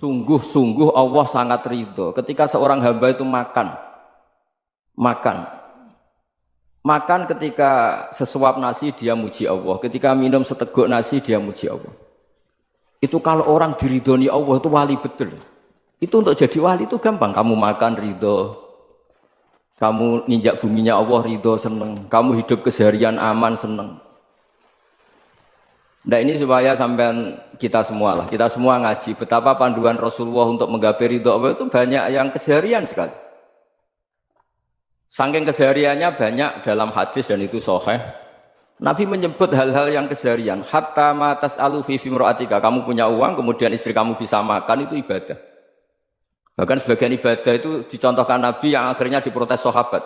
Sungguh-sungguh Allah sangat ridho ketika seorang hamba itu makan. Makan ketika sesuap nasi dia muji Allah, ketika minum seteguk nasi dia muji Allah. Itu kalau orang diridhoni Allah itu wali betul. Itu untuk jadi wali itu gampang. Kamu makan ridho, kamu ninjak buminya Allah ridho seneng, kamu hidup keseharian aman seneng. Nah ini supaya sampean kita semua ngaji betapa panduan Rasulullah untuk menggapai ridho Allah itu banyak yang keseharian sekali. Saking kesehariannya banyak dalam hadis dan itu sahih. Nabi menyebut hal-hal yang keseharian. Hatta ma tas'alu fi imra'atika. Kamu punya uang, kemudian istri kamu bisa makan, itu ibadah. Bahkan sebagian ibadah itu dicontohkan Nabi yang akhirnya diprotes sahabat.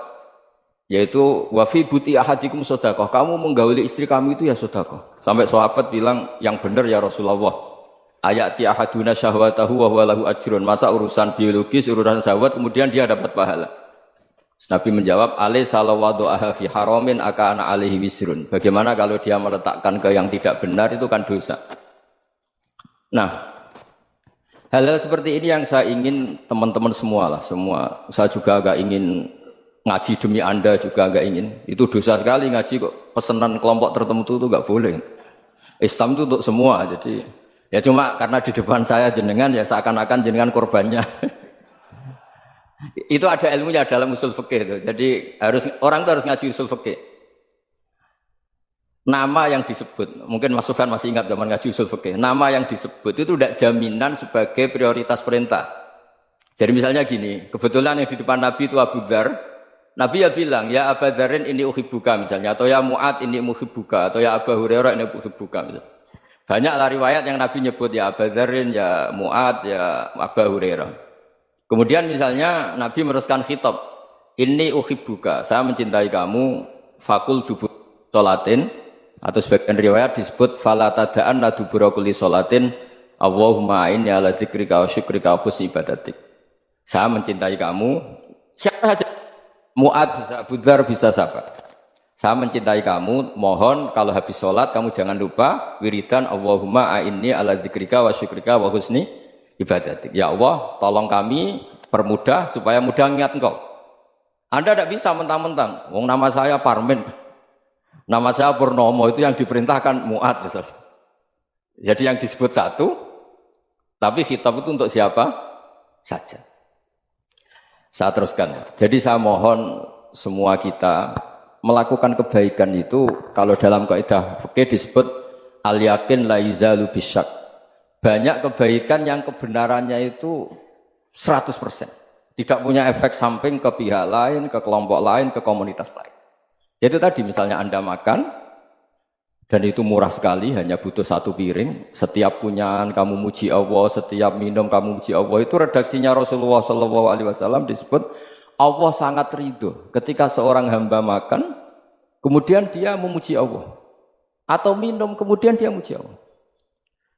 Yaitu wa fi buti ahadikum sedekah. Kamu menggauli istri kamu itu ya sedekah. Sampai sahabat bilang, yang benar ya Rasulullah. Ayati ahaduna syahwatahu wa huwa lahu ajrun. Masa urusan biologis, urusan syahwat kemudian dia dapat pahala. Nabi menjawab, alai salawadu'aha fi haramin akana alaihi wisrun. Bagaimana kalau dia meletakkan ke yang tidak benar, itu kan dosa. Nah, hal-hal seperti ini yang saya ingin teman-teman semua. Saya juga agak ingin ngaji demi Anda juga agak ingin. Itu dosa sekali ngaji kok, pesanan kelompok tertentu itu enggak boleh. Islam itu untuk semua, jadi ya cuma karena di depan saya jenengan ya seakan-akan jenengan korbannya. Itu ada ilmunya dalam usul fikih itu. Jadi orang itu harus ngaji usul fikih. Nama yang disebut, mungkin Mas Sufyan masih ingat zaman ngaji usul fikih. Nama yang disebut itu tidak jaminan sebagai prioritas perintah. Jadi misalnya gini, kebetulan yang di depan Nabi itu Abu Dzar. Nabi ya bilang, ya Abu Dzarin ini uhibbuka misalnya, atau ya Mu'ad ini muhibbuka, atau ya Abu Hurairah ini uhibbuka misalnya. Banyaklah riwayat yang Nabi nyebut ya Abu Dzarin, ya Mu'ad, ya Abu Hurairah. Kemudian misalnya Nabi meneruskan khitab, ini uhibbuka, saya mencintai kamu, fakul dubur sholatin, atau sebagian riwayat disebut fala tada'an la dubura kulli sholatin, Allahumma inni ala dzikrika wa syukrika wa husni ibadatik. Saya mencintai kamu, siapa saja, Mu'ad bisa, Abu Dzar bisa siapa. Saya mencintai kamu, mohon kalau habis sholat kamu jangan lupa wiridan Allahumma inni ala dzikrika wa syukrika wa husni ibadatik. Ya Allah, tolong kami permudah supaya mudah ingat Engkau. Anda tidak bisa mentang-mentang, wong nama saya Parmin, nama saya Purnomo, itu yang diperintahkan Mu'ad misalnya. Jadi yang disebut satu, tapi khitab itu untuk siapa saja. Saya teruskan. Jadi saya mohon semua kita melakukan kebaikan itu, kalau dalam kaidah fikih disebut al-yakin la yuzalu bisyak. Banyak kebaikan yang kebenarannya itu 100%. Tidak punya efek samping ke pihak lain, ke kelompok lain, ke komunitas lain. Itu tadi misalnya Anda makan, dan itu murah sekali, hanya butuh satu piring. Setiap punyaan kamu muji Allah, setiap minum kamu muji Allah. Itu redaksinya Rasulullah SAW disebut, Allah sangat ridho ketika seorang hamba makan, kemudian dia memuji Allah. Atau minum, kemudian dia muji Allah.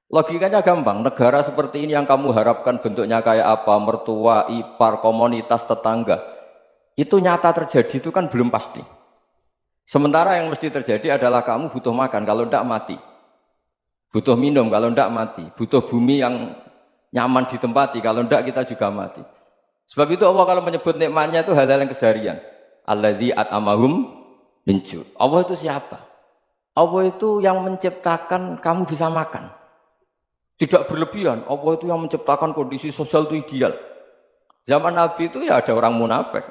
Logikanya gampang, negara seperti ini yang kamu harapkan bentuknya kayak apa, mertua, ipar, komunitas, tetangga, itu nyata terjadi itu kan belum pasti. Sementara yang mesti terjadi adalah kamu butuh makan, kalau tidak mati. Butuh minum, kalau tidak mati. Butuh bumi yang nyaman ditempati, kalau tidak kita juga mati. Sebab itu Allah kalau menyebut nikmatnya itu hal-hal yang keseharian. Alladzi at'amahum min ju'. Allah itu siapa? Allah itu yang menciptakan kamu bisa makan. Tidak berlebihan, Allah itu yang menciptakan kondisi sosial itu ideal. Zaman Nabi itu ya ada orang munafik.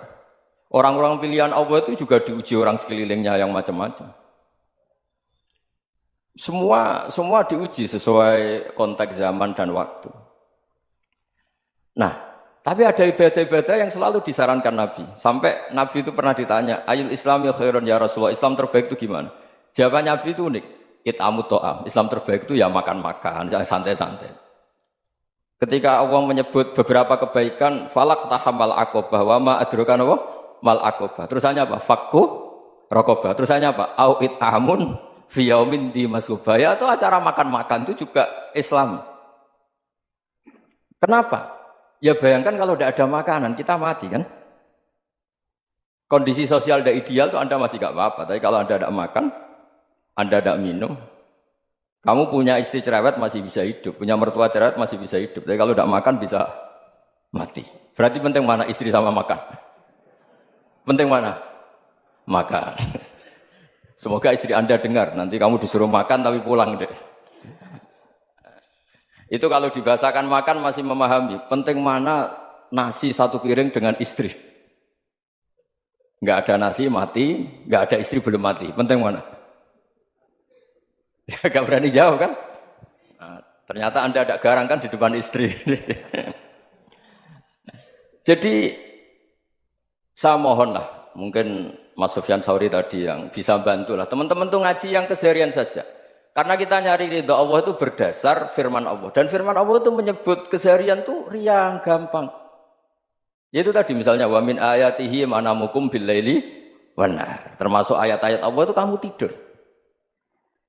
Orang-orang pilihan Allah itu juga diuji orang sekelilingnya yang macam-macam. Semua diuji sesuai konteks zaman dan waktu. Nah, tapi ada ibadah-ibadah yang selalu disarankan Nabi. Sampai Nabi itu pernah ditanya, ayul islami khairun ya Rasulullah, Islam terbaik itu gimana? Jawaban Nabi itu unik. It'amut to'am. Islam terbaik itu ya makan-makan, santai-santai. Ketika Allah menyebut beberapa kebaikan, falak tahamal akobah, wa ma adrokan apa? Mal akobah. Terusannya apa? Fakku rokobah. Terusannya apa? Au it'amun fiyaumin di masubaya. Atau acara makan-makan itu juga Islam. Kenapa? Ya bayangkan kalau tidak ada makanan, kita mati kan? Kondisi sosial tidak ideal itu Anda masih gak apa-apa. Tapi kalau Anda tidak makan, Anda tidak minum, Kamu punya istri cerewet masih bisa hidup, punya mertua cerewet masih bisa hidup. Tapi kalau tidak makan bisa mati. Berarti penting mana istri sama makan? Penting mana? Makan. Semoga istri Anda dengar. Nanti kamu disuruh makan tapi pulang deh. Itu kalau dibahasakan makan masih memahami. Penting mana nasi satu piring dengan istri. Nggak ada nasi mati, nggak ada istri belum mati. Penting mana? Gak berani jawab kan? Nah, ternyata Anda ada garang kan di depan istri. Jadi saya mohonlah, mungkin Mas Sufyan Sauri tadi yang bisa bantulah. Teman-teman tuh ngaji yang keseharian saja. Karena kita nyari ridha Allah itu berdasar firman Allah. Dan firman Allah itu menyebut keseharian tuh riang, gampang. Yaitu tadi misalnya wa min ayatihi manamukum billaili wan nahar. Termasuk ayat-ayat Allah itu kamu tidur.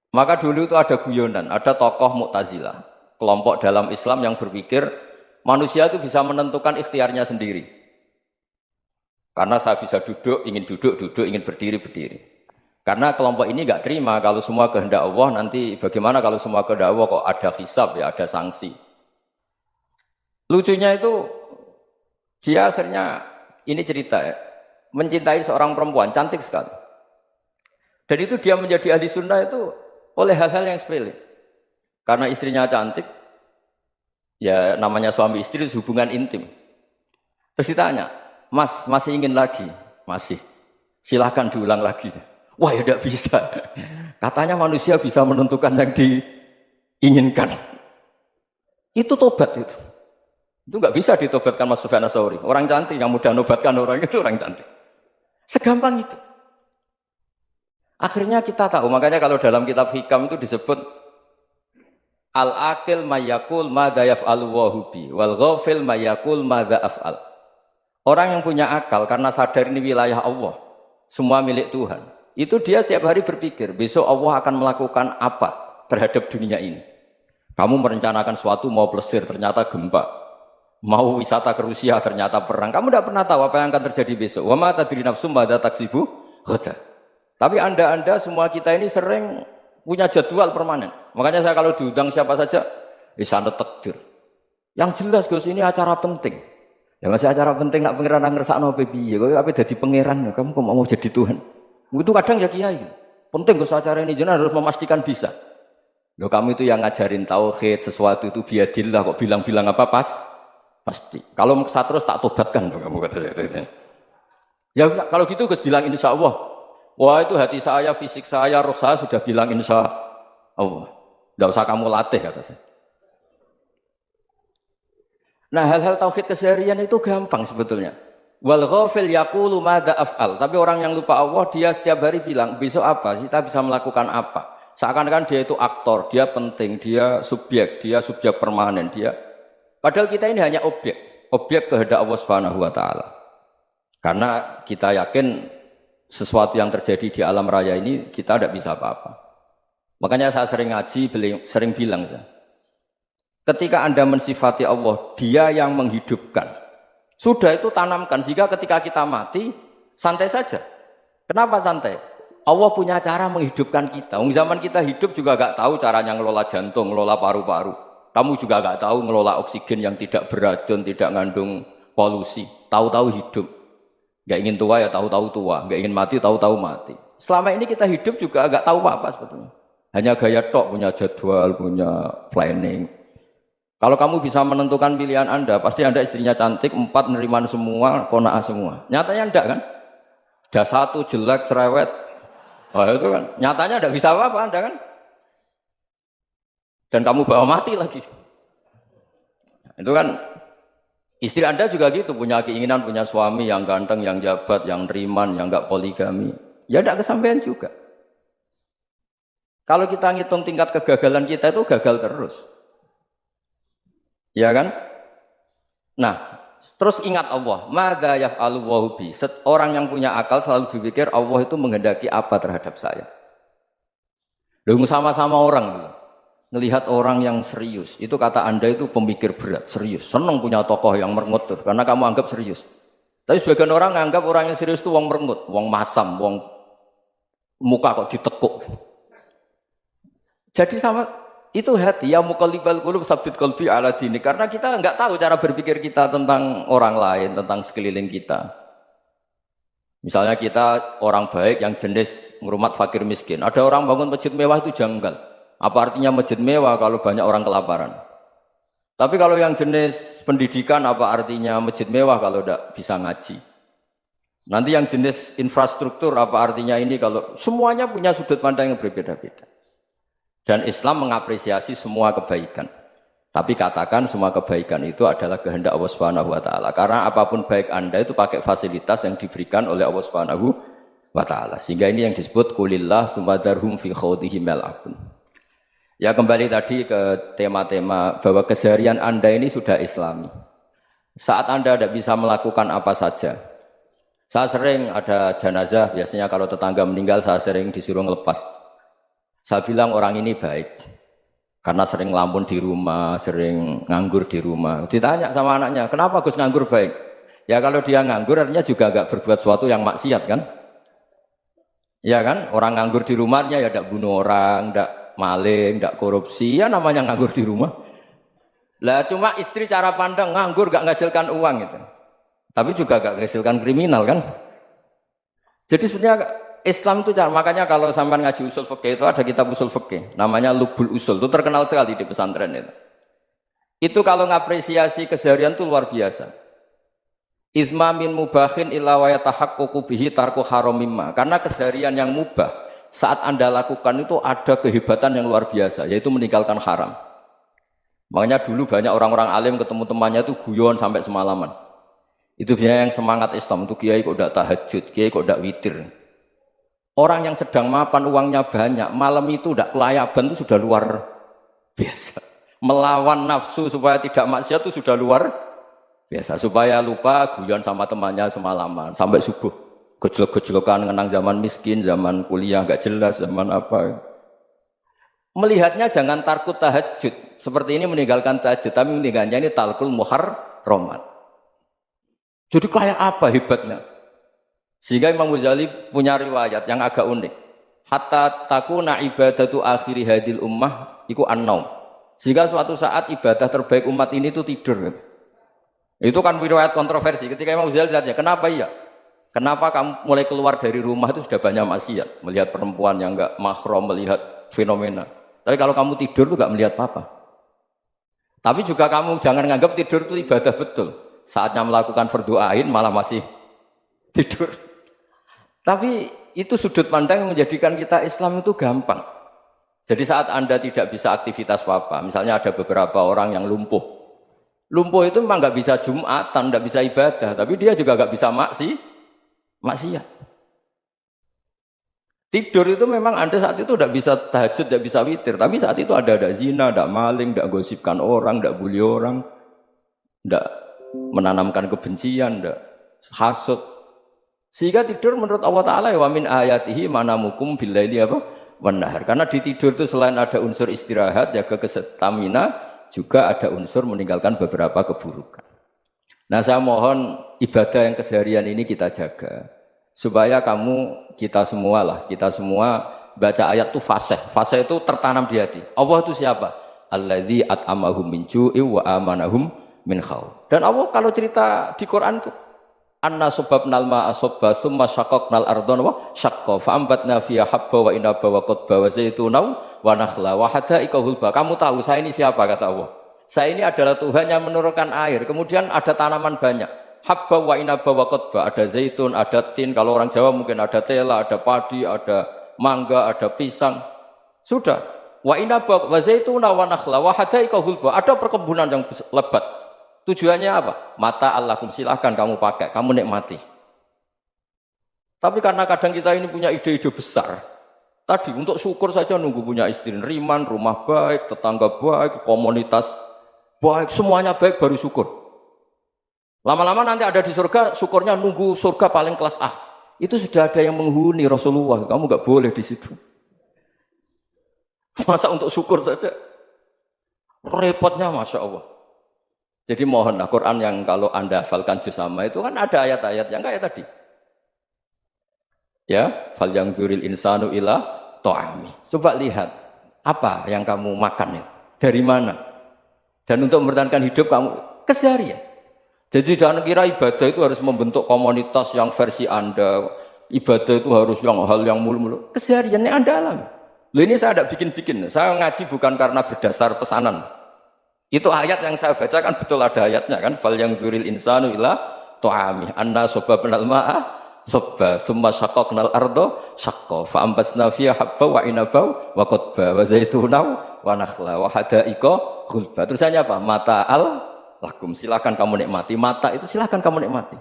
Maka dulu itu ada guyonan, ada tokoh Mu'tazilah, kelompok dalam Islam yang berpikir manusia itu bisa menentukan ikhtiarnya sendiri. Karena saya bisa duduk, ingin duduk, ingin berdiri, berdiri. Karena kelompok ini nggak terima kalau semua kehendak Allah, nanti bagaimana kalau semua kehendak Allah kok ada hisab ya, ada sanksi. Lucunya itu dia akhirnya, ini cerita ya, mencintai seorang perempuan, cantik sekali. Dan itu dia menjadi ahli sunnah itu oleh hal-hal yang sepele. Karena istrinya cantik, ya namanya suami istri itu hubungan intim. Terus ditanya, Mas, masih ingin lagi? Masih. Silahkan diulang lagi. Wah ya tidak bisa. Katanya manusia bisa menentukan yang diinginkan. Itu tobat itu. Itu nggak bisa ditobatkan Mas Sufyan Ats-Tsauri. Orang cantik yang mudah nobatkan orang itu orang cantik. Segampang itu. Akhirnya kita tahu, makanya kalau dalam kitab Hikam itu disebut al-aqil mayyakul madza yaf'alu wa hubi wal ghafil mayyakul madza af'al. Orang yang punya akal karena sadar ini wilayah Allah, semua milik Tuhan. Itu dia tiap hari berpikir, besok Allah akan melakukan apa terhadap dunia ini. Kamu merencanakan suatu mau plesir, ternyata gempa. Mau wisata ke Rusia, ternyata perang. Kamu tidak pernah tahu apa yang akan terjadi besok. Wa ma tadri nafsum madza taksibu ghadan. Tapi anda semua kita ini sering punya jadwal permanen. Makanya saya kalau diundang siapa saja, sana takdir. Yang jelas Gus ini acara penting. Ya masih acara penting nak pangeran ngersakno piye? Kok ape dadi pangeran? Kamu kok mau jadi Tuhan? Itu kadang ya kiai. Penting Gus acara ini jenengan harus memastikan bisa. Loh kamu itu yang ngajarin tauhid, sesuatu itu biadillah kok bilang-bilang apa pasti. Kalau maksa terus tak tobatkan kamu kata saya. Ya kalau gitu Gus bilang insya Allah. Wah itu hati saya, fisik saya, roh saya sudah bilang insya Allah. Tidak usah kamu latih kata saya. Nah hal-hal tauhid keseharian itu gampang sebetulnya. Wal ghafil yaqulu madza af'al. Tapi orang yang lupa Allah dia setiap hari bilang besok apa? Kita bisa melakukan apa? Seakan-akan dia itu aktor, dia penting, dia subjek permanen, dia. Padahal kita ini hanya objek kehendak Allah Subhanahu wa taala. Karena kita yakin sesuatu yang terjadi di alam raya ini kita tidak bisa apa-apa. Makanya saya sering ngaji, sering bilang saya, ketika Anda mensifati Allah, dia yang menghidupkan. Sudah itu tanamkan, sehingga ketika kita mati, santai saja. Kenapa santai? Allah punya cara menghidupkan kita. Zaman kita hidup juga gak tahu caranya ngelola jantung, ngelola paru-paru. Kamu juga gak tahu ngelola oksigen yang tidak beracun, tidak ngandung polusi. Tahu-tahu hidup. Gak ingin tua ya tahu-tahu tua, gak ingin mati tahu-tahu mati. Selama ini kita hidup juga agak tahu apa sebetulnya. Hanya gaya tok, punya jadwal, punya planning. Kalau kamu bisa menentukan pilihan Anda, pasti Anda istrinya cantik, 4 neriman semua, kona'ah semua. Nyatanya enggak kan? Ada 1 jelek, cerewet. Oh itu kan, nyatanya enggak bisa apa-apa Anda kan? Dan kamu bawa mati lagi. Itu kan. Istri Anda juga gitu, punya keinginan, punya suami yang ganteng, yang jabat, yang neriman, yang enggak poligami. Ya enggak kesampaian juga. Kalau kita ngitung tingkat kegagalan kita itu gagal terus. Ya kan? Nah, terus ingat Allah. Madza yaf'alu wa hubi. Orang yang punya akal selalu berpikir Allah itu menghendaki apa terhadap saya. Loh sama-sama orang gitu. Ngelihat orang yang serius, itu kata Anda itu pemikir berat, serius. Senang punya tokoh yang merengut tuh, karena kamu anggap serius. Tapi sebagian orang anggap orang yang serius itu wong merengut, wong masam, wong muka kok ditekuk. Jadi sama itu hati ya muqallibal qulub tsabbit qalbi ala dinik, karena kita enggak tahu cara berpikir kita tentang orang lain, tentang sekeliling kita. Misalnya kita orang baik yang jenis ngrumat fakir miskin. Ada orang bangun masjid mewah itu janggal. Apa artinya masjid mewah kalau banyak orang kelaparan? Tapi kalau yang jenis pendidikan, apa artinya masjid mewah kalau tidak bisa ngaji? Nanti yang jenis infrastruktur, apa artinya ini kalau semuanya punya sudut pandang yang berbeda-beda. Dan Islam mengapresiasi semua kebaikan. Tapi katakan semua kebaikan itu adalah kehendak Allah Subhanahu wa taala. Karena apapun baik Anda itu pakai fasilitas yang diberikan oleh Allah Subhanahu wa taala. Sehingga ini yang disebut qulillah tsumadarhum fi khawdihim yal'abun. Ya kembali tadi ke tema-tema bahwa keseharian Anda ini sudah Islami. Saat Anda tidak bisa melakukan apa saja. Saya sering ada jenazah, biasanya kalau tetangga meninggal saya sering disuruh ngelepas. Saya bilang orang ini baik. Karena sering ngelamun di rumah, sering nganggur di rumah. Ditanya sama anaknya, kenapa Gus nganggur baik? Ya kalau dia nganggur artinya juga agak berbuat sesuatu yang maksiat kan? Ya kan? Orang nganggur di rumahnya ya tidak bunuh orang, tidak maling, tidak korupsi, ya namanya nganggur di rumah. Lah cuma istri cara pandang nganggur gak menghasilkan uang itu. Tapi juga gak menghasilkan kriminal kan? Jadi sebenarnya Islam itu makanya kalau sampai ngaji usul fikih itu ada kitab usul fikih namanya Lubul Usul, itu terkenal sekali di pesantren itu. Itu kalau ngapresiasi keseharian itu luar biasa. Izma min mubahin illa wa yatahaqqaqu bihi tarku haramimma. Karena keseharian yang mubah saat Anda lakukan itu ada kehebatan yang luar biasa, yaitu meninggalkan haram. Makanya dulu banyak orang-orang alim ketemu temannya itu guyon sampai semalaman. Itu biasanya yang semangat Islam itu kiai kok tidak tahajud, kiai kok tidak witir. Orang yang sedang mapan uangnya banyak, malam itu tidak kelayaban itu sudah luar biasa. Melawan nafsu supaya tidak maksiat itu sudah luar biasa. Supaya lupa guyon sama temannya semalaman sampai subuh. Gejlok-gejlokan ngenang zaman miskin, zaman kuliah nggak jelas, zaman apa. Melihatnya jangan tarkut tahajud. Seperti ini meninggalkan tahajud, tapi meninggalkannya ini talkul muharramat. Jadi kayak apa hebatnya? Sehingga Imam Ghazali punya riwayat yang agak unik. Hatta takuna ibadatu akhiri hadil ummah iku an-naum. Sehingga suatu saat ibadah terbaik umat ini itu tidur. Itu kan riwayat kontroversi. Ketika Imam Ghazali tanya, kenapa iya? Kenapa kamu mulai keluar dari rumah itu sudah banyak maksiat? Melihat perempuan yang enggak mahram, melihat fenomena. Tapi kalau kamu tidur itu enggak melihat apa-apa. Tapi juga kamu jangan nganggap tidur itu ibadah betul. Saatnya melakukan fardu ain malah masih tidur. Tapi itu sudut pandang yang menjadikan kita Islam itu gampang. Jadi saat Anda tidak bisa aktivitas apa-apa, misalnya ada beberapa orang yang lumpuh. Lumpuh itu memang nggak bisa Jumatan, nggak bisa ibadah, tapi dia juga nggak bisa maksiat. Tidur itu memang Anda saat itu tidak bisa tahajud, tidak bisa witir, tapi saat itu ada zina, ada maling, tidak gosipkan orang, tidak bully orang, tidak menanamkan kebencian, tidak hasud. Sehingga tidur menurut Allah Ta'ala wa min ayatihi manamukum billaili apa? Wan-nahar. Karena di tidur itu selain ada unsur istirahat, jaga kestamina, juga ada unsur meninggalkan beberapa keburukan. Nah saya mohon ibadah yang keseharian ini kita jaga. Supaya kita semua baca ayat itu fasih. Fasih itu tertanam di hati. Allah itu siapa? Alladzi at'amahum min ju'i wa amanahum min khauf. Dan Allah kalau cerita di Quran itu anna sababnal ma'a sabba thumma syaqaqnal ardha wa syaqqa fa ambatna fiha habba wa inaba wa qadba wa zaituna wa nakhla wa hadaika hulba. Kamu tahu saya ini siapa kata Allah? Saya ini adalah Tuhan yang menurunkan air, kemudian ada tanaman banyak. Habba wa inaba wa qadba, ada zaitun, ada tin, kalau orang Jawa mungkin ada tela, ada padi, ada mangga, ada pisang. Sudah. Wa inaba wa zaituna wa nakhla wa hadaika hulba, ada perkebunan yang lebat. Tujuannya apa? Mata Allahkum, silahkan kamu pakai, kamu nikmati. Tapi karena kadang kita ini punya ide-ide besar. Tadi untuk syukur saja nunggu punya istri riman, rumah baik, tetangga baik, komunitas baik, semuanya baik baru syukur. Lama-lama nanti ada di surga, syukurnya nunggu surga paling kelas A. Itu sudah ada yang menghuni Rasulullah, kamu nggak boleh di situ. Masa untuk syukur saja? Repotnya Masya Allah. Jadi mohonlah Quran yang kalau Anda hafalkan juz sama itu kan ada ayat-ayat yang kayak tadi. Ya, fal yanzuril insanu ila ta'ami. Coba lihat Apa yang kamu makan ya? Dari mana? Dan untuk mempertahankan hidup kamu keseharian. Jadi jangan kira ibadah itu harus membentuk komunitas yang versi Anda. Ibadah itu harus yang hal yang mulu-mulu. Kesehariannya Anda alami. Loh ini saya tidak bikin-bikin. Saya ngaji bukan karena berdasar pesanan. Itu ayat yang saya baca kan betul ada ayatnya kan. Fal yang dzuril insanu ila tu'ami. Anna sobabnal ma'ah sobba. Thumma syaqaqnal ardo syaqqa. Fa'ambasna fiha habba wa inabau wa qodba. Wa zaitunaw wa nakhla wa hadaika khulba. Terusannya apa? Mata'al lakum. Silakan kamu nikmati. Mata itu silakan kamu nikmati.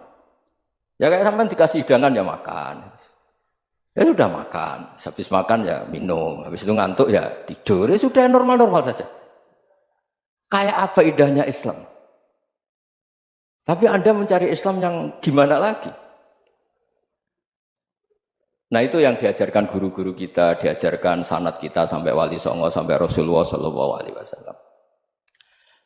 Ya kayak sampean dikasih hidangan ya makan. Ya sudah makan, habis makan ya minum, habis itu ngantuk ya tidur, ya sudah normal-normal saja. Kayak apa indahnya Islam? Tapi Anda mencari Islam yang gimana lagi? Nah itu yang diajarkan guru-guru kita, diajarkan sanad kita sampai Wali Songo, sampai Rasulullah SAW.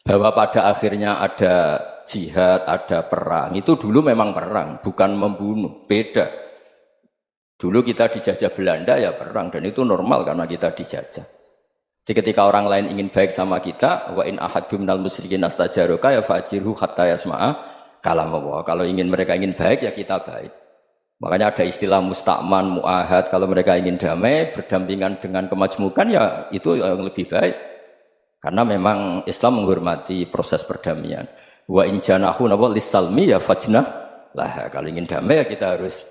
Bahwa pada akhirnya ada jihad, ada perang. Itu dulu memang perang, bukan membunuh, beda. Dulu kita dijajah Belanda ya perang dan itu normal karena kita dijajah. Jadi ketika orang lain ingin baik sama kita, wa in ahadum minal musyrikin astajaroka ya fajirhu hatta yasma'a kalam Allah. Kalau mereka ingin baik ya kita baik. Makanya ada istilah musta'man, mu'ahad. Kalau mereka ingin damai, berdampingan dengan kemajmukan ya itu yang lebih baik. Karena memang Islam menghormati proses perdamaian. Wa in janahu lis-salmi ya fajnah lah. Kalau ingin damai ya kita harus